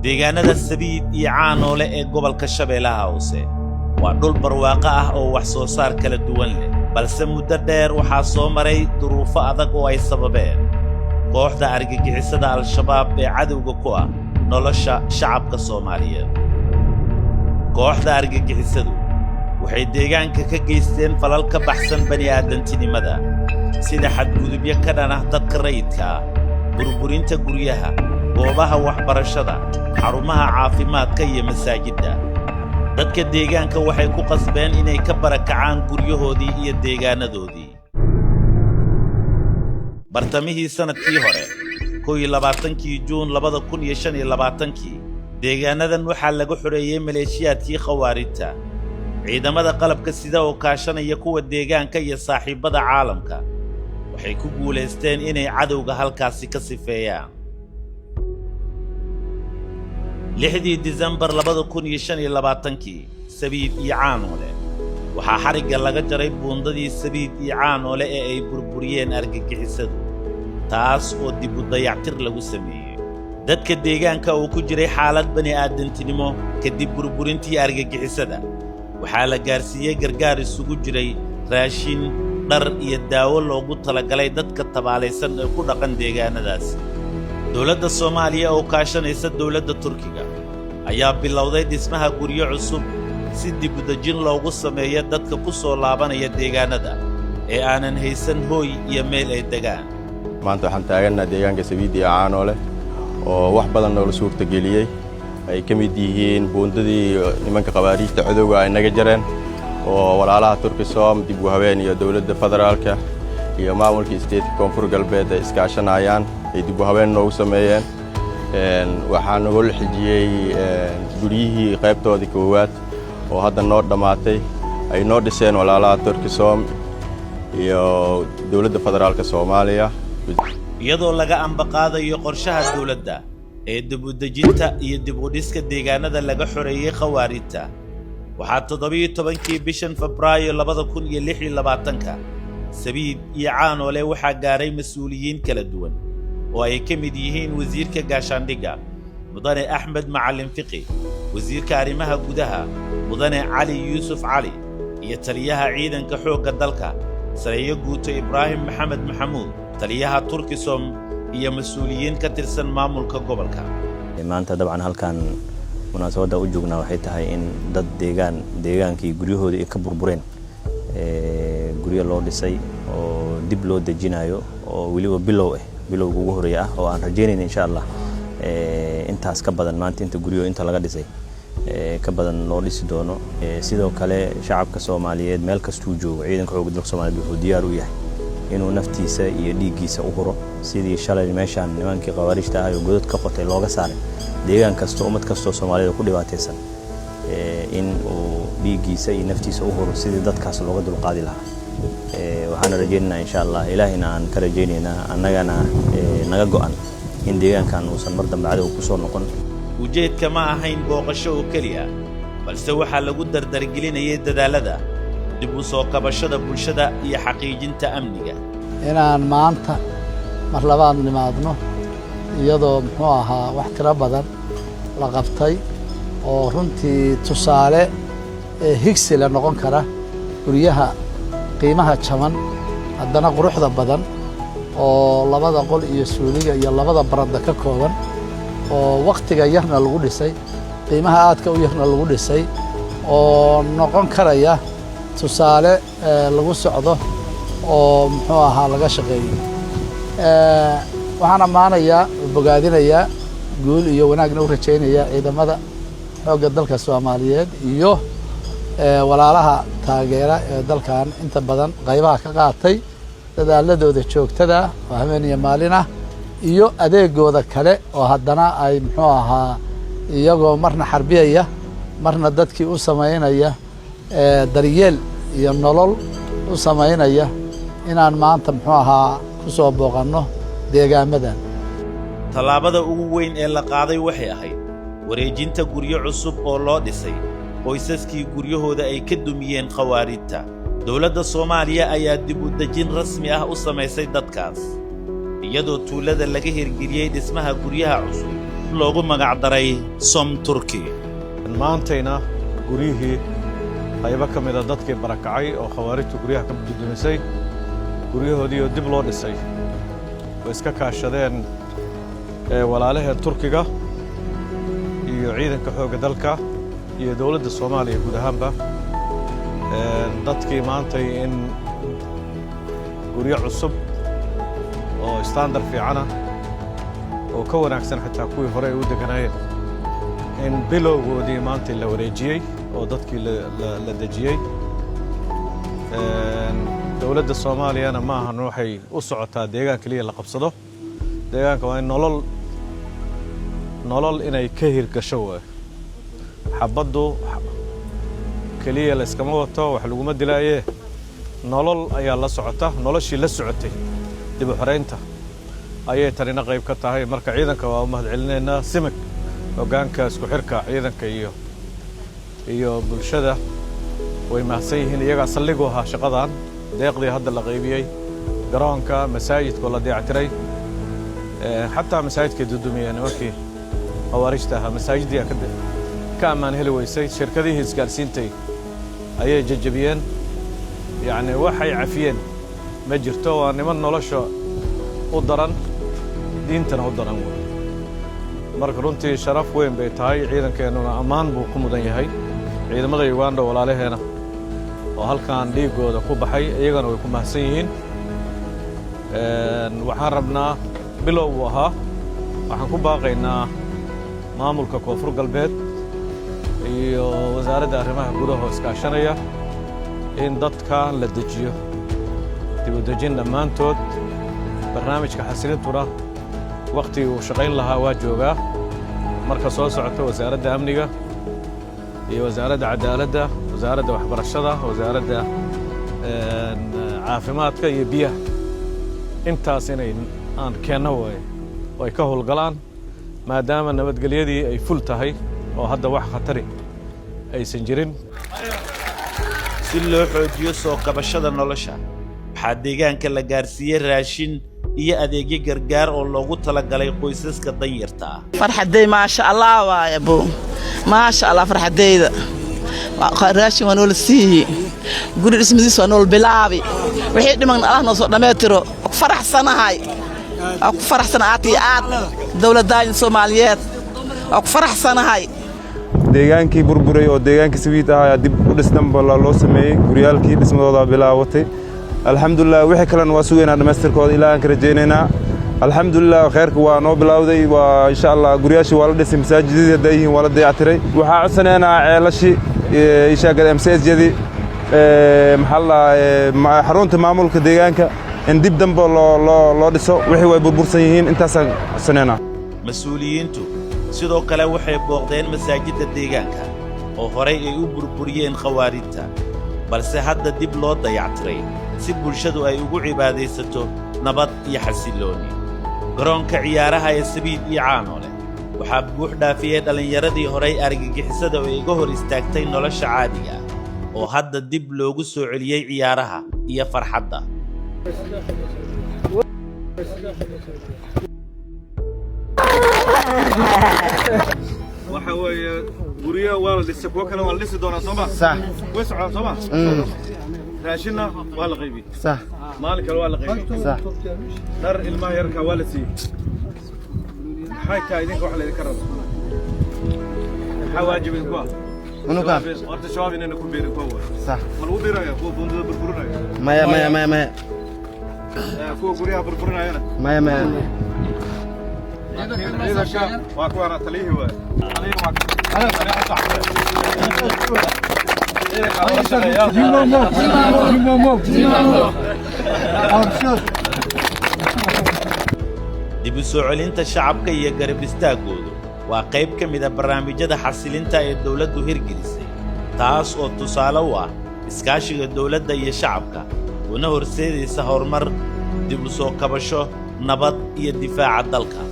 deegaanada Sabiid iyo Caanoole ee gobolka Shabeellaha Hoose waa dhul barwaaqo ah oo wax soo saar kala duwan leh balse muddo dheer waxaa soo maray duruufo adag oo ay sababeen kooxda argagixisada Al-Shabaab ee cadowga ku ah nolosha shacabka Soomaaliyeed. kooxda argagixisadu waxay deegaanka ka geysteen falal ka baxsan bani'aadantinimada sida xadgudubyo ka dhan ah dadka rayidka ah, burburinta guryaha, goobaha waxbarashada, xarumaha caafimaadka iyo masaajidda. dadka deegaanka waxay ku qasbeen inay ka barakacaan guryahoodii iyo deegaanadoodii. bartamihii sanadkii hore 21 Juun 2025 deegaanadan waxaa lagu xoreeyay maleeshiyaadkii khawaarijta. ciidamada qalabka sida oo kaashanaya kuwa deegaanka iyo saaxiibada caalamka waxay ku guuleysteen inay cadowga halkaasi ka sifeeyaan. 6 Disembar 2025 Sabiid iyo Caanoole waxaa xarigga laga jaray buundadii Sabiid iyo Caanoole ee ay burburiyeen argagixisadu, taas oo dib u dayactir lagu sameeyay. dadka deegaanka oo ku jiray xaalad bani'aadantinimo kadib burburintii argagixisada waxaa la gaarsiiyey gargaar isugu jiray raashin, dhar iyo daawo loogu talagalay dadka tabaalaysan ee ku dhaqan deegaanadaas. dowladda Soomaaliya oo kaashanaysa dowladda Turkiga ayaa bilowday dhismaha guryo cusub si dib u dejin loogu sameeyo dadka ku soo laabanaya deegaanada ee aanan haysan hooy iyo meel ay degaan. maanta waxaan taaganahay deegaanka Sabiid iyo Caanoole oo wax badan oo la suurtageliyay ay ka mid yihiin buundadii nimanka khawaarijta cadowga ay naga jareen oo walaalaha Turkisoom dib u habeen iyo dowladda federaalka iyo maamulka state koonfur galbeed ay iskaashanayaan ay dib u habeen noogu sameeyeen. waxaan ugu xijiyay guriyihii qaybtoodii koowaad oo hadda noo dhamaatay ay noo dhiseen walaalaha Turkisoom iyo dowladda federaalka Soomaaliya. iyadoo laga ambaqaadayo qorshaha dowladda ee dib u dejinta iyo dib u dhiska deegaanada laga xoreeyay khawaarijta waxaa 17 bishan Febraayo 2026 Sabiid iyo Caanoole waxaa gaaray mas'uuliyiin kala duwan oo ay ka mid yihiin wasiirka gaashaandhigga mudane Axmed Macalin Fiqi, wasiirka arrimaha gudaha mudane Cali Yuusuf Cali iyo taliyaha ciidanka xoogga dalka Sareeyo Guuto Ibraahim Maxamed Maxamuud, taliyaha Turkisoom iyo mas'uuliyiin ka tirsan maamulka gobolka. maanta dabcan halkan munaasabada u joognaa waxay tahay in dad deegaankii guryahoodii ay ka burbureen guryo loo dhisay oo dib loo dejinayo oo waliba bilowga ugu horeeya ah oo aan rajeynayno insha Allah intaas ka badan maanta inta guryo inta laga dhisay ka badan loo dhisi doono. sidoo kale shacabka Soomaaliyeed meel kasta uu joogo ciidanka xoogga dalka Soomaaliyeed wuxuu diyaar u yahay inuu naftiisa iyo dhiiggiisa u huro sidii shalay meeshan nimankii khawaarijta ah oo godad ka qotay looga saaray deegaan kasta ummad kasta Soomaaliyeed ku dhibaataysan in uu dhiiggiisa iyo naftiisa u huro sidii dadkaas looga dulqaadi lahaa. waxaan rajeynaynaa insha Allah ilaahina aan ka rajeynaynaa annagana naga go'an in deegaankan uusan mar dambe cadow ku soo noqon. ujeedka ma ahayn booqasho oo kaliya balse waxaa lagu dardargelinayay dadaalada dib u soo kabashada bulshada iyo xaqiijinta amniga. inaan maanta mar labaad nimaadno iyadoo muxuu ahaa wax tiro badan la qabtay oo runtii tusaale higsi la noqon kara guryaha qiimaha jaban haddana quruxda badan oo labada qol iyo suuliga iyo labada baranda ka kooban oo waqtiga yarna lagu dhisay qiimaha aadka u yarna lagu dhisay oo noqon karaya tusaale lagu socdo oo muxuu ahaa laga shaqeeyo. waxaan ammaanayaa bogaadinayaa guul iyo wanaagna u rajaynayaa ciidamada xoogga dalka Soomaaliyeed iyo walaalaha taageera ee dalkan inta badan qaybaha ka qaatay dadaaladooda joogtada oo habeen iyo maalin ah iyo adeegooda kale oo haddana ay muxuu ahaa iyagoo marna xarbiyaya marna dadkii u sameynaya daryeel iyo nolol u sameynaya inaan maanta muxuu ahaa ku soo booqanno deegaamadan. tallaabada ugu weyn ee la qaaday waxay ahayd wareejinta guryo cusub oo loo dhisay qoysaskii guryahooda ay ka dumiyeen khawaarijta. dowladda Soomaaliya ayaa dib u dejin rasmi ah u samaysay dadkaas iyadoo tuulada laga hirgeliyay dhismaha guryaha cusub loogu magac daray Som Turki. maantayna guryihii qaybo ka mid ah dadkii barakacay oo khawaarijtu guryaha ka dudumisay guryahoodii oo dib loo dhisay oo iska kaashadeen walaalaheen Turkiga iyo ciidanka xoogga dalka iyo dawladda Soomaaliya guud ahaanba dadkii maantay in guryo cusub oo standard fiican ah oo ka wanaagsan xitaa kuwii hore ay u deganaayeen in bilowgoodii maanta la wareejiyay oo dadkii la dejiyay dawladda Soomaaliyana ma ahan waxay u socotaa deegaan kaliya la qabsado deegaanka waa in nolol inay ka hirgasho way xabaddu kaliya la iskama wato wax lagu ma dilaaye nolol ayaa la socota noloshii la socotay dib u xoreynta ayay tanina qayb ka tahay marka ciidanka waa u mahadcelinaynaa simig hoggaanka isku xirka ciidanka iyo bulshada way mahadsan yihiin iyagaa saldhigu ahaa shaqadan deeqdii hadda la qaybiyey garoonka masaajidka la dayactiray xataa masaajidka dudumiyay nimankii khawaarijta ahaa masaajidii ka ammaan heli weysay shirkadihii isgaarsiintay ayay jajabiyeen yacni waxay cafiyeen ma jirto waa niman nolosha u daran diintana u daran marka runtii sharaf weyn bay tahay ciidankeenuna ammaan buu ku mudan yahay ciidamada Uganda walaalaheena oo halkaan dhiigooda ku baxay iyagana way ku mahadsan yihiin waxaan rabnaa bilow ahaa waxaan ku baaqaynaa maamulka koonfur galbeed iyo wasaaradda arrimaha gudaha iskaashanaya in dadka la dejiyo dib u dejin dhammaantood barnaamijka xasilintuna waqtigii uu shaqayn lahaa waa joogaa marka soo socota wasaaradda amniga iyo wasaaradda cadaaladda wasaaradda waxbarashada wasaaradda caafimaadka iyo biyaha intaas inay aan keenno way ka howlgalaan maadaama nabadgelyadii ay ful tahay oo hadda wax khatari aysan jirin si loo xoojiyo soo kabashada nolosha waxaa deegaanka la gaarsiiyey raashin iyo adeegyo gargaar oo loogu talagalay qoysaska danyarta ah farxaday ma sha Allah waaya buu ma sha Allah farxadayda raashin waa nool sii guri dhismadiisa waa nool bilaabi wixii dhiman Allah noo soo dhameetiro faraxsanahay aku faraxsanaati aad dawladda Soomaaliyeed aku faraxsanahay deegaankii burburay oo deegaanka Sabiid ah dib u dhisnan baa loo sameeyay guryaalkii dhismadooda bilaawatay alxamdulillah wixii kale waa sugeynaa dhameystirkooda ilaa aan ka rajaynaynaa alxamdulillah khayrka waa noo bilawday waa insha Allah guriyaashi waa la dhisay masaajidada dayeen waa la dayactiray waxa codsaneynaa ceelashi ishaagada MCS-yadii maxalla xarunta maamulka deegaanka in dib dambe loo dhiso wixii way burbursan yihiin intaas codsaneynaa mas'uuliyiintu sidoo kale waxay booqdeen masaajidda deegaanka oo horey ay u burburiyeen khawaarijta balse hadda dib loo dayactiray si bulshadu ay ugu cibaadaysato nabad iyo xasilooni garoonka ciyaaraha ee Sabiid iyo Caanoole waxaa buux dhaafiyay dhalinyaradii horey argagixisada oo iga hor istaagtay nolosha caadiga oo hadda dib loogu soo celiyay ciyaaraha iyo farxadda waxa weeye guriga waa la dhisay kuwa kale waa la dhisi doonaa Soomaa صح way socon Soomaa raashina waa la qaybiyay صح maalin kale waa la qaybiyay صح dar ilmaha yarka waa la siiyay maxay ka idinka wax la idinka rabo maxaa waajib idinku ah ونقام horta shabaab inayna ku beerin kuwa صح ma lagu beeraya kuwa bundada burburinaya ما kuwa guryaha burburinayana ما ciidanka waa kuwa ratalihi waa dib u soo celinta shacabka iyo garab istaagoodu waa qayb ka mid ah barnaamijyada xasilinta ee dawladdu hirgelisay taas oo tusaale u ah iskaashiga dawladda iyo shacabka una horseedaysa horumar dib u soo kabasho nabad iyo difaaca dalka